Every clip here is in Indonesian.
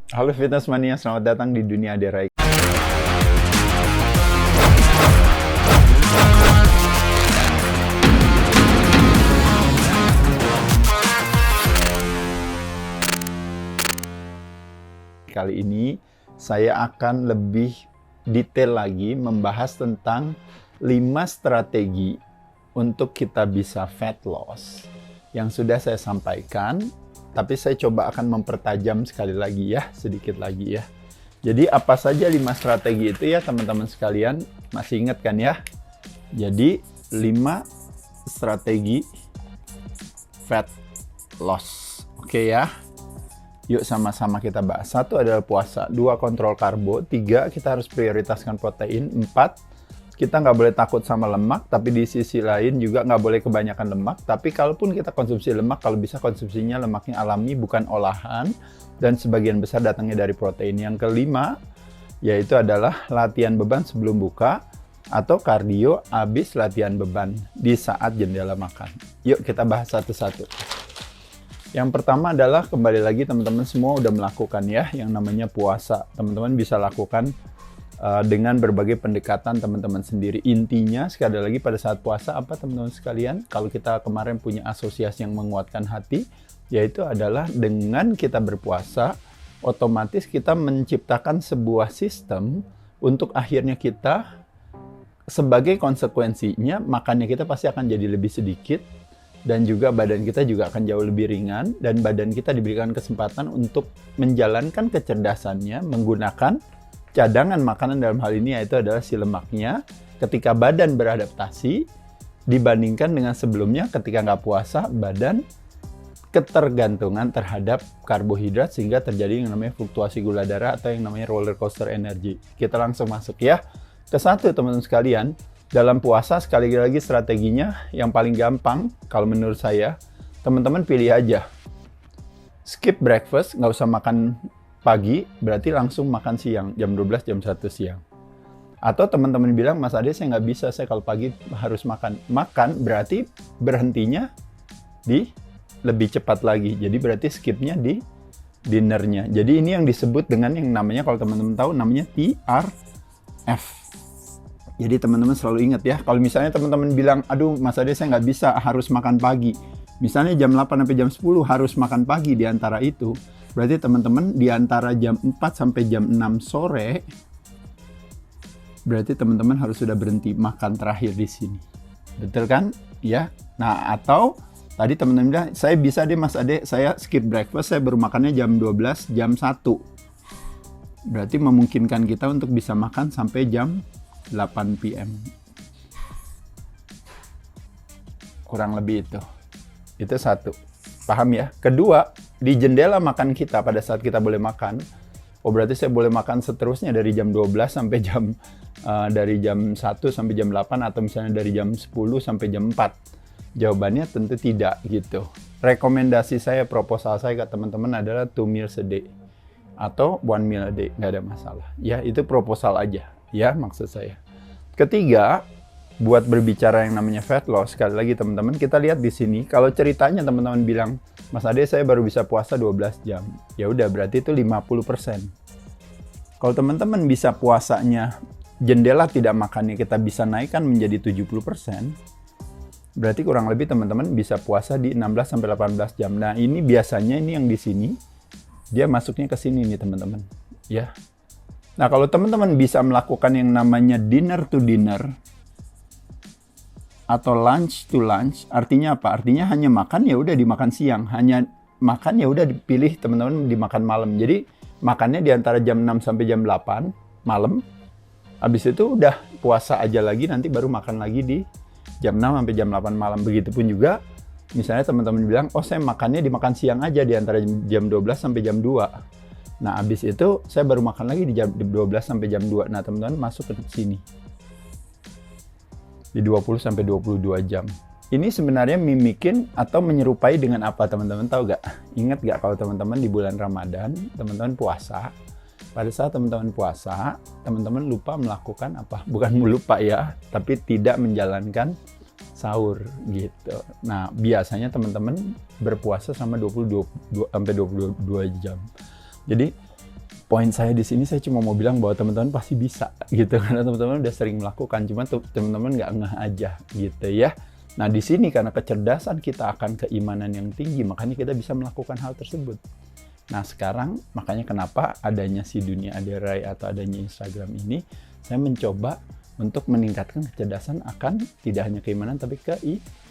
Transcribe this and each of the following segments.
Halo Fitness Mania, selamat datang di dunia Derai. Kali ini saya akan lebih detail lagi membahas tentang 5 strategi untuk kita bisa fat loss yang sudah saya sampaikan, tapi saya coba akan mempertajam sekali lagi ya, sedikit lagi ya. Jadi apa saja 5 strategi itu ya teman-teman sekalian, masih ingat kan ya? Jadi 5 strategi fat loss. Oke ya. Yuk sama-sama kita bahas. 1 adalah puasa, 2 kontrol karbo, 3 kita harus prioritaskan protein, 4 kita nggak boleh takut sama lemak, tapi di sisi lain juga nggak boleh kebanyakan lemak. Tapi kalaupun kita konsumsi lemak, kalau bisa konsumsinya lemaknya alami, bukan olahan, dan sebagian besar datangnya dari protein. Yang kelima, yaitu adalah latihan beban sebelum buka, atau kardio habis latihan beban di saat jendela makan. Yuk kita bahas satu-satu. Yang pertama adalah, kembali lagi teman-teman semua udah melakukan ya, yang namanya puasa. Teman-teman bisa lakukan dengan berbagai pendekatan teman-teman sendiri. Intinya sekali lagi pada saat puasa apa teman-teman sekalian, kalau kita kemarin punya asosiasi yang menguatkan hati, yaitu adalah dengan kita berpuasa otomatis kita menciptakan sebuah sistem untuk akhirnya kita sebagai konsekuensinya makannya kita pasti akan jadi lebih sedikit, dan juga badan kita juga akan jauh lebih ringan, dan badan kita diberikan kesempatan untuk menjalankan kecerdasannya menggunakan cadangan makanan, dalam hal ini yaitu adalah si lemaknya, ketika badan beradaptasi dibandingkan dengan sebelumnya ketika nggak puasa, badan ketergantungan terhadap karbohidrat sehingga terjadi yang namanya fluktuasi gula darah atau yang namanya roller coaster energi. Kita langsung masuk ya ke 1 teman-teman sekalian. Dalam puasa sekali lagi strateginya yang paling gampang kalau menurut saya, teman-teman pilih aja skip breakfast, nggak usah makan pagi, berarti langsung makan siang, jam 12, jam 1 siang. Atau teman-teman bilang, Mas Ade saya nggak bisa, saya kalau pagi harus makan. Makan berarti berhentinya di lebih cepat lagi, jadi berarti skipnya di dinnernya. Jadi ini yang disebut dengan yang namanya, kalau teman-teman tahu, namanya TRF. Jadi teman-teman selalu ingat ya, kalau misalnya teman-teman bilang, aduh Mas Ade saya nggak bisa, harus makan pagi. Misalnya jam 8 sampai jam 10 harus makan pagi di antara itu. Berarti teman-teman di antara jam 4 sampai jam 6 sore, berarti teman-teman harus sudah berhenti makan terakhir di sini. Betul kan? Ya. Nah, atau tadi teman-teman bilang, saya bisa deh Mas Ade, saya skip breakfast, saya baru makannya jam 12, jam 1. Berarti memungkinkan kita untuk bisa makan sampai jam 8 PM. Kurang lebih itu. Itu 1. Paham ya? Kedua, di jendela makan kita pada saat kita boleh makan, oh berarti saya boleh makan seterusnya dari jam 12 sampai dari jam 1 sampai jam 8, atau misalnya dari jam 10 sampai jam 4. Jawabannya tentu tidak gitu. Rekomendasi saya, proposal saya ke teman-teman adalah 2 meals a day atau 1 meal a day, nggak ada masalah. Ya, itu proposal aja ya maksud saya. Ketiga, buat berbicara yang namanya fat loss, sekali lagi teman-teman, kita lihat di sini, kalau ceritanya teman-teman bilang, Mas Ade saya baru bisa puasa 12 jam. Ya udah, berarti itu 50%. Kalau teman-teman bisa puasanya, jendela tidak makannya kita bisa naikkan menjadi 70%, berarti kurang lebih teman-teman bisa puasa di 16 sampai 18 jam. Nah, ini biasanya ini yang di sini, dia masuknya ke sini nih teman-teman. Ya. Nah, kalau teman-teman bisa melakukan yang namanya dinner to dinner, atau lunch to lunch, artinya apa? Artinya hanya makan ya udah dimakan siang, hanya makan ya udah dipilih teman-teman dimakan malam. Jadi makannya di antara jam 6 sampai jam 8 malam. Habis itu udah puasa aja lagi, nanti baru makan lagi di jam 6 sampai jam 8 malam. Begitupun juga misalnya teman-teman bilang, "Oh, saya makannya dimakan siang aja di antara jam 12 sampai jam 2." Nah, habis itu saya baru makan lagi di jam 12 sampai jam 2. Nah, teman-teman masuk ke sini. Di 20 sampai 22 jam. Ini sebenarnya mimikin atau menyerupai dengan apa teman-teman tahu gak? Ingat gak kalau teman-teman di bulan Ramadan, teman-teman puasa. Pada saat teman-teman puasa, teman-teman lupa melakukan apa? Bukan lupa ya, tapi tidak menjalankan sahur gitu. Nah, biasanya teman-teman berpuasa sama 22 sampai 22 jam. Jadi poin saya di sini, saya cuma mau bilang bahwa teman-teman pasti bisa gitu, karena teman-teman udah sering melakukan, cuma teman-teman nggak ngeh aja gitu ya. Nah di sini karena kecerdasan kita akan keimanan yang tinggi, makanya kita bisa melakukan hal tersebut. Nah sekarang makanya kenapa adanya si Dunia Aderai atau adanya Instagram ini, saya mencoba untuk meningkatkan kecerdasan akan tidak hanya keimanan tapi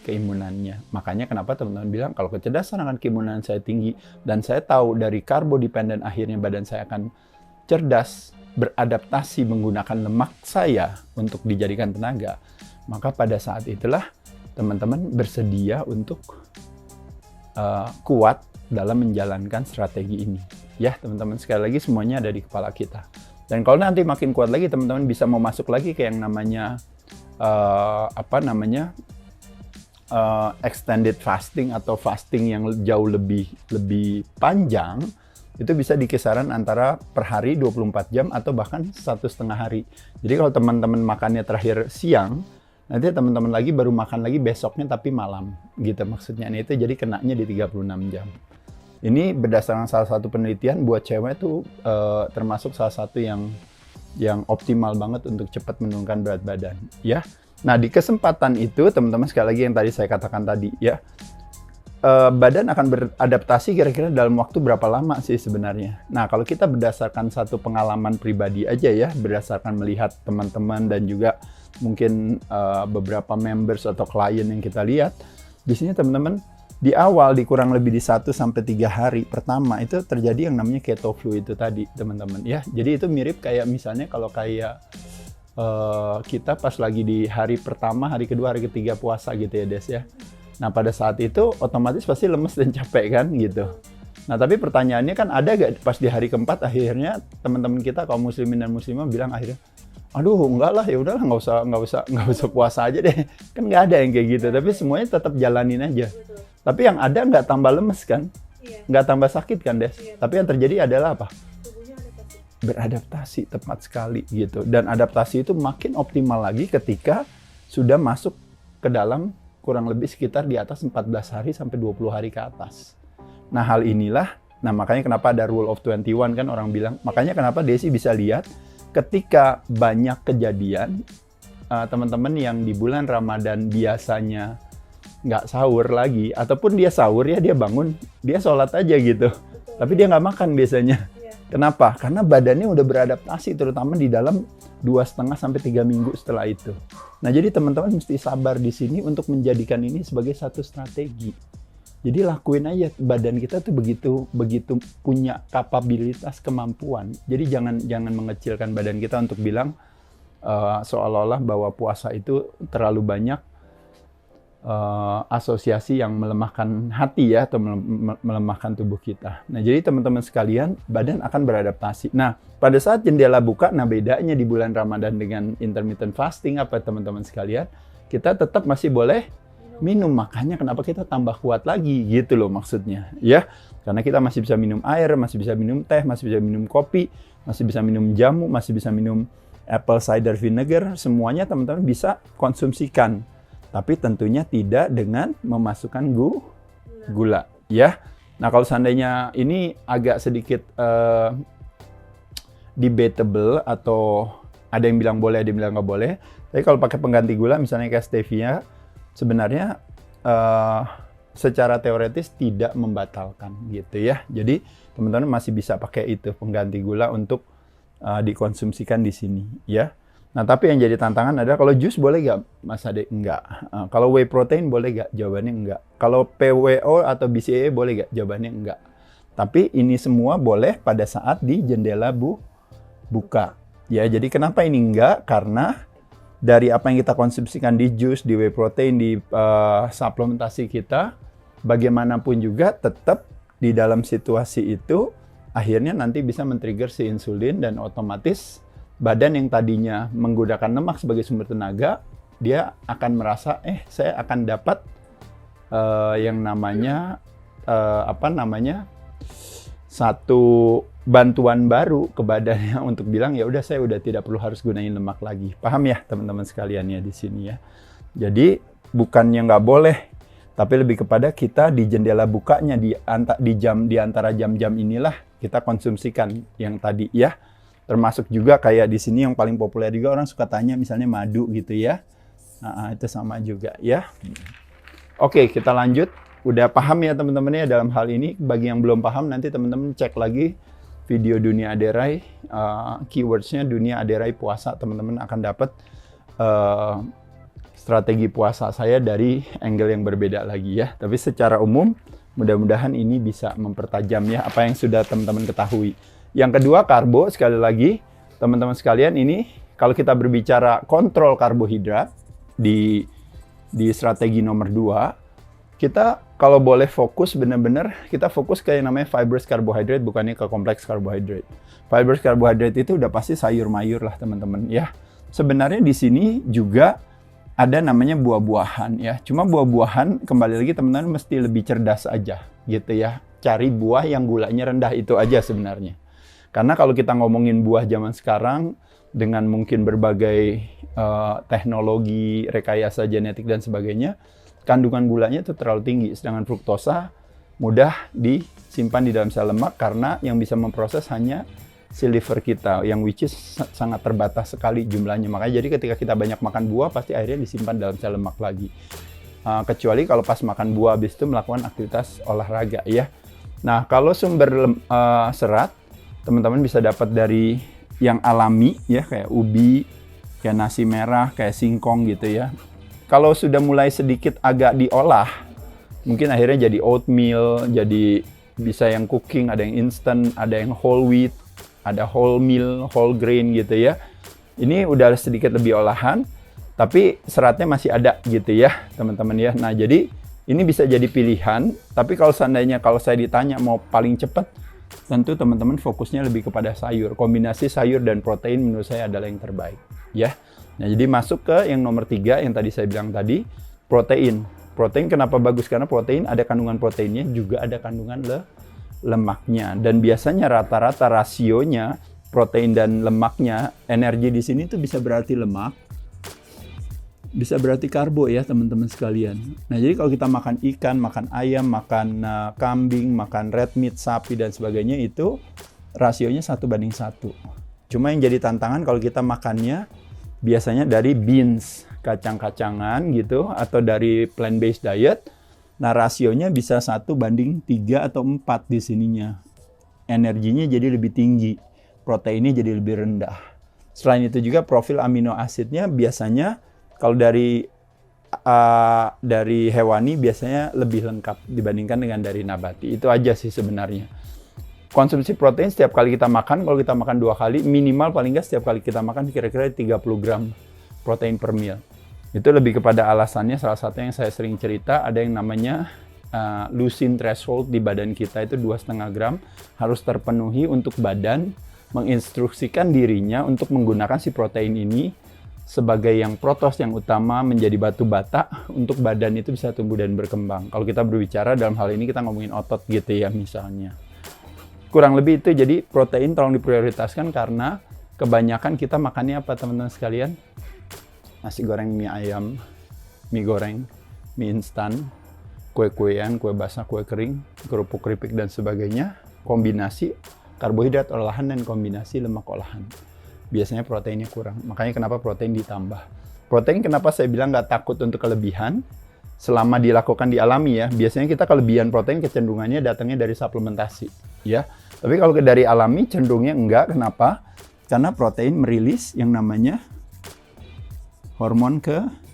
keimunannya. Makanya kenapa teman-teman bilang kalau kecerdasan akan keimunan saya tinggi dan saya tahu dari karbo dependent akhirnya badan saya akan cerdas beradaptasi menggunakan lemak saya untuk dijadikan tenaga, maka pada saat itulah teman-teman bersedia untuk kuat dalam menjalankan strategi ini. Ya teman-teman, sekali lagi semuanya ada di kepala kita. Dan kalau nanti makin kuat lagi, teman-teman bisa mau masuk lagi ke yang namanya extended fasting atau fasting yang jauh lebih panjang. Itu bisa di kisaran antara per hari 24 jam atau bahkan 1,5 hari. Jadi kalau teman-teman makannya terakhir siang, nanti teman-teman lagi baru makan lagi besoknya tapi malam gitu maksudnya. Nah, itu jadi kenanya di 36 jam. Ini berdasarkan salah satu penelitian buat cewek itu termasuk salah satu yang optimal banget untuk cepat menurunkan berat badan ya. Nah di kesempatan itu teman-teman, sekali lagi yang tadi saya katakan tadi ya, badan akan beradaptasi kira-kira dalam waktu berapa lama sih sebenarnya. Nah kalau kita berdasarkan satu pengalaman pribadi aja ya, berdasarkan melihat teman-teman dan juga mungkin beberapa members atau klien yang kita lihat, biasanya teman-teman di awal di kurang lebih di 1-3 hari pertama itu terjadi yang namanya keto flu itu tadi teman-teman ya. Jadi itu mirip kayak misalnya kalau kayak kita pas lagi di hari pertama, hari kedua, hari ketiga puasa gitu ya Des ya. Nah pada saat itu otomatis pasti lemes dan capek kan gitu. Nah tapi pertanyaannya kan ada gak pas di hari keempat akhirnya teman-teman kita kaum muslimin dan muslimah bilang akhirnya, aduh enggak lah, ya udahlah nggak usah puasa aja deh. Kan nggak ada yang kayak gitu, tapi semuanya tetap jalanin aja. Tapi yang ada nggak tambah lemes kan, nggak tambah sakit kan Des. Tapi yang terjadi adalah apa? Beradaptasi, tepat sekali gitu. Dan adaptasi itu makin optimal lagi ketika sudah masuk ke dalam kurang lebih sekitar di atas 14 hari sampai 20 hari ke atas. Nah hal inilah, nah makanya kenapa ada rule of 21 kan orang bilang. Makanya kenapa Desi bisa lihat ketika banyak kejadian teman-teman yang di bulan Ramadan biasanya nggak sahur lagi, ataupun dia sahur ya dia bangun, dia sholat aja gitu. Betul. Tapi dia nggak makan biasanya. Ya. Kenapa? Karena badannya udah beradaptasi, terutama di dalam 2,5 sampai 3 minggu setelah itu. Nah jadi teman-teman mesti sabar di sini untuk menjadikan ini sebagai satu strategi. Jadi lakuin aja, badan kita tuh begitu punya kapabilitas, kemampuan. Jadi jangan mengecilkan badan kita untuk bilang seolah-olah bahwa puasa itu terlalu banyak asosiasi yang melemahkan hati ya, atau melemahkan tubuh kita. Nah jadi teman-teman sekalian, badan akan beradaptasi. Nah pada saat jendela buka, nah bedanya di bulan Ramadan dengan intermittent fasting apa teman-teman sekalian, kita tetap masih boleh minum. Makanya kenapa kita tambah kuat lagi gitu loh maksudnya ya, karena kita masih bisa minum air, masih bisa minum teh, masih bisa minum kopi, masih bisa minum jamu, masih bisa minum apple cider vinegar, semuanya teman-teman bisa konsumsikan. Tapi tentunya tidak dengan memasukkan gula ya. Nah kalau seandainya ini agak sedikit debatable atau ada yang bilang boleh, ada yang bilang nggak boleh. Tapi kalau pakai pengganti gula misalnya kayak stevia, sebenarnya secara teoretis tidak membatalkan gitu ya. Jadi teman-teman masih bisa pakai itu pengganti gula untuk dikonsumsikan di sini ya. Nah, tapi yang jadi tantangan adalah kalau jus boleh nggak, Mas Ade? Enggak. Kalau whey protein boleh nggak? Jawabannya enggak. Kalau PWO atau BCAA boleh nggak? Jawabannya enggak. Tapi ini semua boleh pada saat di jendela buka. Ya, jadi kenapa ini enggak? Karena dari apa yang kita konsumsikan di jus, di whey protein, di suplementasi kita, bagaimanapun juga tetap di dalam situasi itu akhirnya nanti bisa men-trigger si insulin dan otomatis badan yang tadinya menggunakan lemak sebagai sumber tenaga, dia akan merasa, saya akan dapat yang namanya satu bantuan baru ke badannya untuk bilang ya udah saya udah tidak perlu harus gunain lemak lagi. Paham ya teman-teman sekalian ya di sini ya. Jadi bukannya nggak boleh, tapi lebih kepada kita di jendela bukanya di antara jam-jam inilah kita konsumsikan yang tadi ya. Termasuk juga kayak di sini yang paling populer juga orang suka tanya misalnya madu gitu ya. Nah, itu sama juga ya. Oke, kita lanjut. Udah paham ya teman-teman ya dalam hal ini. Bagi yang belum paham nanti teman-teman cek lagi video Dunia Aderai, keywordsnya Dunia Aderai puasa, teman-teman akan dapat strategi puasa saya dari angle yang berbeda lagi ya. Tapi secara umum mudah-mudahan ini bisa mempertajam ya apa yang sudah teman-teman ketahui. Yang kedua, karbo. Sekali lagi, teman-teman sekalian, ini kalau kita berbicara kontrol karbohidrat di strategi nomor 2, kita kalau boleh fokus benar-benar, kita fokus ke yang namanya fibrous carbohydrate, bukannya ke kompleks carbohydrate. Fibrous carbohydrate itu udah pasti sayur mayur lah teman-teman ya. Sebenarnya di sini juga ada namanya buah-buahan ya. Cuma buah-buahan kembali lagi teman-teman mesti lebih cerdas aja gitu ya. Cari buah yang gulanya rendah, itu aja sebenarnya. Karena kalau kita ngomongin buah zaman sekarang dengan mungkin berbagai teknologi, rekayasa genetik dan sebagainya, kandungan gulanya itu terlalu tinggi. Sedangkan fruktosa mudah disimpan di dalam sel lemak karena yang bisa memproses hanya si liver kita, yang which is sangat terbatas sekali jumlahnya. Makanya jadi ketika kita banyak makan buah, pasti akhirnya disimpan dalam sel lemak lagi. Kecuali kalau pas makan buah, habis itu melakukan aktivitas olahraga ya. Nah, kalau sumber serat, teman-teman bisa dapat dari yang alami ya, kayak ubi, kayak nasi merah, kayak singkong gitu ya. Kalau sudah mulai sedikit agak diolah, mungkin akhirnya jadi oatmeal, jadi bisa yang cooking, ada yang instant, ada yang whole wheat, ada whole meal, whole grain gitu ya. Ini udah sedikit lebih olahan, tapi seratnya masih ada gitu ya teman-teman ya. Nah jadi ini bisa jadi pilihan, tapi kalau seandainya kalau saya ditanya mau paling cepat, tentu teman-teman fokusnya lebih kepada sayur. Kombinasi sayur dan protein menurut saya adalah yang terbaik ya. Nah jadi masuk ke yang nomor 3 yang tadi saya bilang tadi, protein. Protein kenapa bagus? Karena protein ada kandungan proteinnya, juga ada kandungan lemaknya. Dan biasanya rata-rata rasionya protein dan lemaknya, energi di sini tuh bisa berarti lemak, bisa berarti karbo ya teman-teman sekalian. Nah jadi kalau kita makan ikan, makan ayam, makan kambing, makan red meat, sapi dan sebagainya, itu rasionya 1:1. Cuma yang jadi tantangan kalau kita makannya biasanya dari beans, kacang-kacangan gitu, atau dari plant-based diet. Nah rasionya bisa 1:3 atau 4 di sininya. Energinya jadi lebih tinggi, proteinnya jadi lebih rendah. Selain itu juga profil amino asidnya biasanya kalau dari hewani biasanya lebih lengkap dibandingkan dengan dari nabati. Itu aja sih sebenarnya. Konsumsi protein setiap kali kita makan, kalau kita makan 2 kali, minimal paling nggak setiap kali kita makan kira-kira 30 gram protein per meal. Itu lebih kepada alasannya, salah satu yang saya sering cerita, ada yang namanya leucine threshold di badan kita itu 2,5 gram harus terpenuhi untuk badan menginstruksikan dirinya untuk menggunakan si protein ini sebagai yang protos yang utama, menjadi batu bata untuk badan itu bisa tumbuh dan berkembang. Kalau kita berbicara dalam hal ini kita ngomongin otot gitu ya misalnya. Kurang lebih itu, jadi protein tolong diprioritaskan karena kebanyakan kita makannya apa teman-teman sekalian? Nasi goreng, mie ayam, mie goreng, mie instan, kue-kuean, kue basah, kue kering, kerupuk keripik dan sebagainya. Kombinasi karbohidrat olahan dan kombinasi lemak olahan. Biasanya proteinnya kurang. Makanya kenapa protein ditambah. Protein kenapa saya bilang nggak takut untuk kelebihan selama dilakukan di alami ya. Biasanya kita kelebihan protein kecenderungannya datangnya dari suplementasi ya. Tapi kalau dari alami cenderungnya enggak. Kenapa? Karena protein merilis yang namanya hormon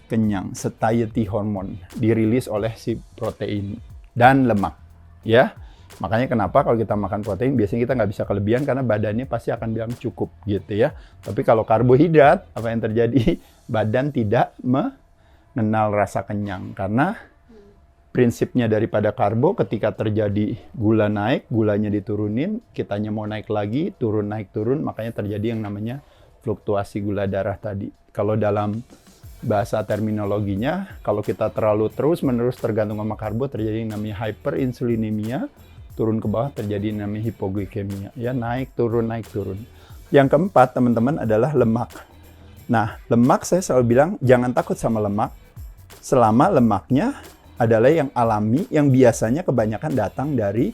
kenyang, satiety hormone, dirilis oleh si protein dan lemak ya. Makanya kenapa kalau kita makan protein biasanya kita nggak bisa kelebihan karena badannya pasti akan bilang cukup gitu ya. Tapi kalau karbohidrat, apa yang terjadi? Badan tidak mengenal rasa kenyang karena prinsipnya daripada karbo ketika terjadi gula naik, gulanya diturunin, kitanya mau naik lagi, turun naik turun, makanya terjadi yang namanya fluktuasi gula darah tadi. Kalau dalam bahasa terminologinya, kalau kita terlalu terus-menerus tergantung sama karbo, terjadi yang namanya hyperinsulinemia. Turun ke bawah terjadi namanya hipoglikemia ya, naik turun naik turun. Yang keempat teman-teman adalah lemak. Nah lemak saya selalu bilang jangan takut sama lemak selama lemaknya adalah yang alami, yang biasanya kebanyakan datang dari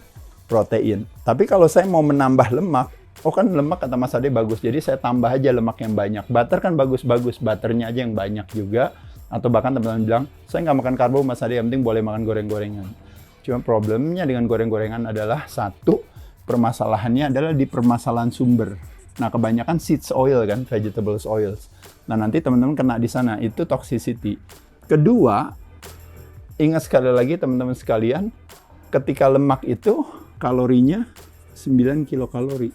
protein. Tapi kalau saya mau menambah lemak, oh kan lemak kata Mas Ade bagus, jadi saya tambah aja lemak yang banyak. Butter kan bagus-bagus, butternya aja yang banyak juga. Atau bahkan teman-teman bilang, saya nggak makan karbo Mas Ade, yang penting boleh makan goreng-gorengan. Cuma problemnya dengan goreng-gorengan adalah, satu, permasalahannya adalah di permasalahan sumber. Nah, kebanyakan seeds oil kan, vegetables oils. Nah, nanti teman-teman kena di sana, itu toxicity. Kedua, ingat sekali lagi teman-teman sekalian, ketika lemak itu kalorinya 9 kilokalori.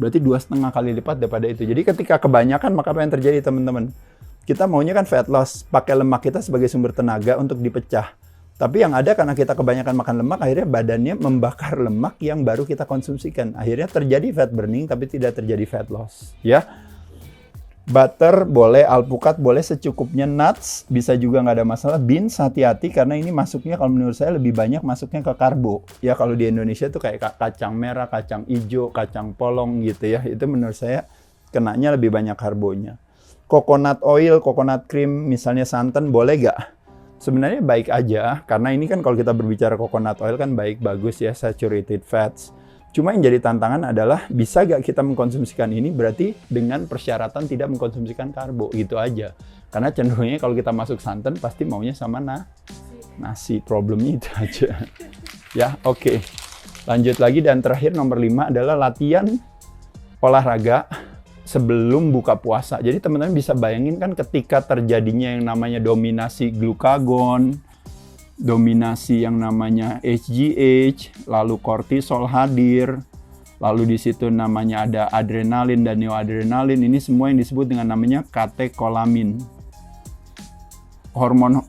Berarti 2,5 kali lipat daripada itu. Jadi ketika kebanyakan, maka apa yang terjadi teman-teman? Kita maunya kan fat loss, pakai lemak kita sebagai sumber tenaga untuk dipecah. Tapi yang ada karena kita kebanyakan makan lemak, akhirnya badannya membakar lemak yang baru kita konsumsikan. Akhirnya terjadi fat burning, tapi tidak terjadi fat loss. Ya, butter boleh, alpukat boleh secukupnya, nuts bisa juga nggak ada masalah. Beans hati-hati karena ini masuknya kalau menurut saya lebih banyak masuknya ke karbo. Ya kalau di Indonesia tuh kayak kacang merah, kacang hijau, kacang polong gitu ya. Itu menurut saya kenanya lebih banyak karbonya. Coconut oil, coconut cream, misalnya santan boleh nggak? Sebenarnya baik aja, karena ini kan kalau kita berbicara coconut oil kan baik, bagus ya, saturated fats. Cuma yang jadi tantangan adalah, bisa gak kita mengkonsumsikan ini, berarti dengan persyaratan tidak mengkonsumsikan karbo, gitu aja. Karena cenderungnya kalau kita masuk santan, pasti maunya sama nasi, problemnya itu aja. Ya, oke. Lanjut lagi, dan terakhir nomor 5 adalah latihan olahraga sebelum buka puasa. Jadi teman-teman bisa bayangin kan ketika terjadinya yang namanya dominasi glukagon, dominasi yang namanya HGH, lalu kortisol hadir, lalu di situ namanya ada adrenalin dan neoadrenalin. Ini semua yang disebut dengan namanya katekolamin.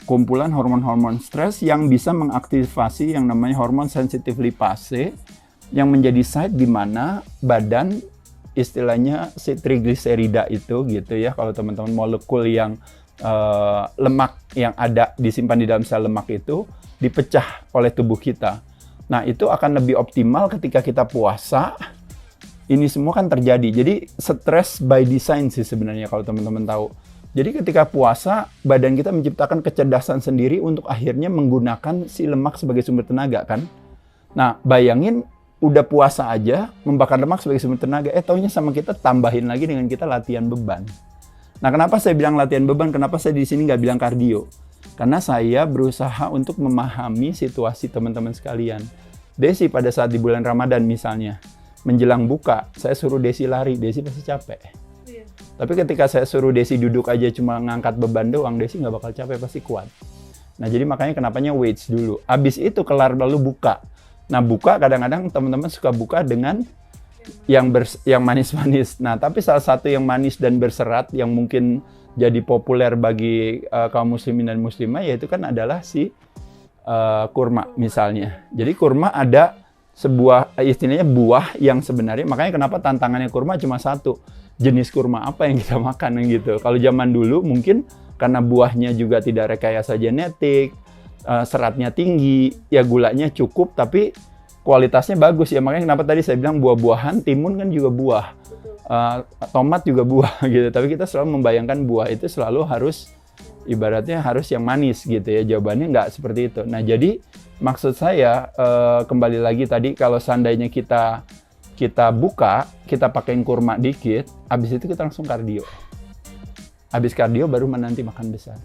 Kumpulan hormon-hormon stres yang bisa mengaktifasi yang namanya hormon sensitif lipase, yang menjadi site di mana badan, istilahnya si trigliserida itu gitu ya, kalau teman-teman molekul yang lemak yang ada disimpan di dalam sel lemak itu dipecah oleh tubuh kita. Nah, itu akan lebih optimal ketika kita puasa. Ini semua kan terjadi. Jadi stress by design sih sebenarnya kalau teman-teman tahu. Jadi ketika puasa, badan kita menciptakan kecerdasan sendiri untuk akhirnya menggunakan si lemak sebagai sumber tenaga kan. Nah, bayangin udah puasa aja, membakar lemak sebagai sumber tenaga, taunya sama kita tambahin lagi dengan kita latihan beban. Nah, kenapa saya bilang latihan beban? Kenapa saya di sini nggak bilang kardio? Karena saya berusaha untuk memahami situasi teman-teman sekalian. Desi pada saat di bulan Ramadan misalnya, menjelang buka, saya suruh Desi lari, Desi pasti capek. Iya. Tapi ketika saya suruh Desi duduk aja cuma ngangkat beban doang, Desi nggak bakal capek, pasti kuat. Nah, jadi makanya kenapanya weights dulu. Abis itu kelar lalu buka. Nah, buka kadang-kadang teman-teman suka buka dengan yang manis-manis. Nah, tapi salah satu yang manis dan berserat yang mungkin jadi populer bagi kaum muslimin dan muslimah, yaitu kan adalah si kurma misalnya. Jadi kurma ada sebuah istilahnya buah yang sebenarnya, makanya kenapa tantangannya kurma cuma satu. Jenis kurma apa yang kita makan gitu. Kalau zaman dulu mungkin karena buahnya juga tidak rekayasa genetik, seratnya tinggi, ya gulanya cukup, tapi kualitasnya bagus ya. Makanya kenapa tadi saya bilang buah-buahan, timun kan juga buah, tomat juga buah gitu. Tapi kita selalu membayangkan buah itu selalu harus, ibaratnya harus yang manis gitu ya. Jawabannya nggak seperti itu. Nah, jadi maksud saya kembali lagi tadi, kalau seandainya kita buka, kita pakein kurma dikit, habis itu kita langsung kardio. Habis kardio baru menanti makan besar.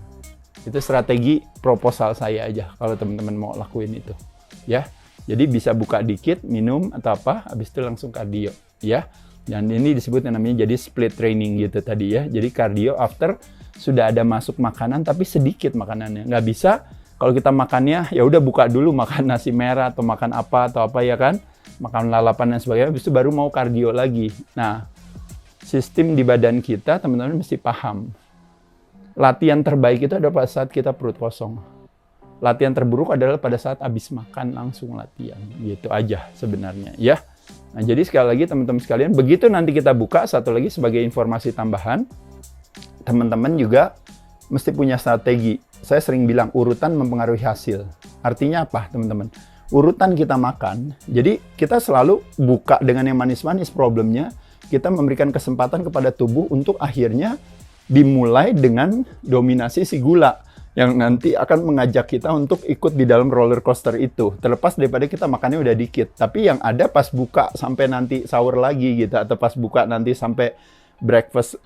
Itu strategi proposal saya aja kalau teman-teman mau lakuin itu. Ya. Jadi bisa buka dikit, minum atau apa, habis itu langsung kardio, ya. Dan ini disebut yang namanya jadi split training gitu tadi ya. Jadi kardio after sudah ada masuk makanan tapi sedikit makanannya. Nggak bisa kalau kita makannya ya udah buka dulu makan nasi merah atau makan apa ya kan. Makan lalapan dan sebagainya, habis itu baru mau kardio lagi. Nah, sistem di badan kita teman-teman mesti paham. Latihan terbaik itu adalah pada saat kita perut kosong. Latihan terburuk adalah pada saat habis makan langsung latihan. Gitu aja sebenarnya ya. Nah, jadi sekali lagi teman-teman sekalian, begitu nanti kita buka, satu lagi sebagai informasi tambahan, teman-teman juga mesti punya strategi. Saya sering bilang urutan mempengaruhi hasil. Artinya apa teman-teman? Urutan kita makan, jadi kita selalu buka dengan yang manis-manis, problemnya kita memberikan kesempatan kepada tubuh untuk akhirnya dimulai dengan dominasi si gula. yang nanti akan mengajak kita untuk ikut di dalam roller coaster itu. Terlepas daripada kita makannya udah dikit, tapi yang ada pas buka sampai nanti sahur lagi gitu, atau pas buka nanti sampai breakfast,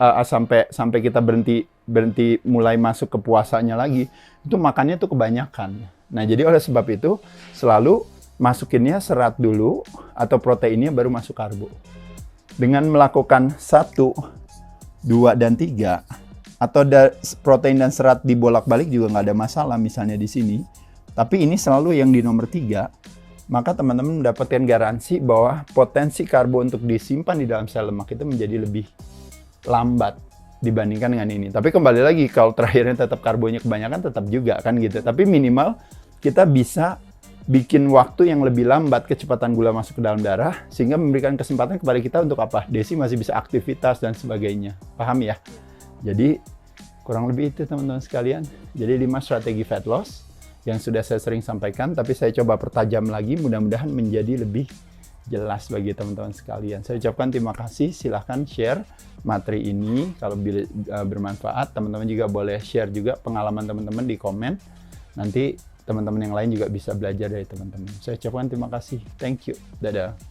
sampai kita berhenti mulai masuk ke puasanya lagi, itu makannya tuh kebanyakan. Nah, jadi oleh sebab itu selalu masukinnya serat dulu atau proteinnya baru masuk karbo. Dengan melakukan 1, 2, dan 3, atau protein dan serat dibolak-balik juga nggak ada masalah misalnya di sini. Tapi ini selalu yang di nomor 3, maka teman-teman mendapatkan garansi bahwa potensi karbo untuk disimpan di dalam sel lemak itu menjadi lebih lambat dibandingkan dengan ini. Tapi kembali lagi, kalau terakhirnya tetap karbonya kebanyakan tetap juga kan gitu. Tapi minimal kita bisa bikin waktu yang lebih lambat kecepatan gula masuk ke dalam darah, sehingga memberikan kesempatan kepada kita untuk apa? Desi masih bisa aktivitas dan sebagainya. Paham ya? Jadi kurang lebih itu teman-teman sekalian. Jadi 5 strategi fat loss yang sudah saya sering sampaikan, tapi saya coba pertajam lagi, mudah-mudahan menjadi lebih jelas bagi teman-teman sekalian. Saya ucapkan terima kasih, silahkan share materi ini kalau bermanfaat. Teman-teman juga boleh share juga pengalaman teman-teman di komen. Nanti teman-teman yang lain juga bisa belajar dari teman-teman. Saya ucapkan terima kasih. Thank you. Dadah.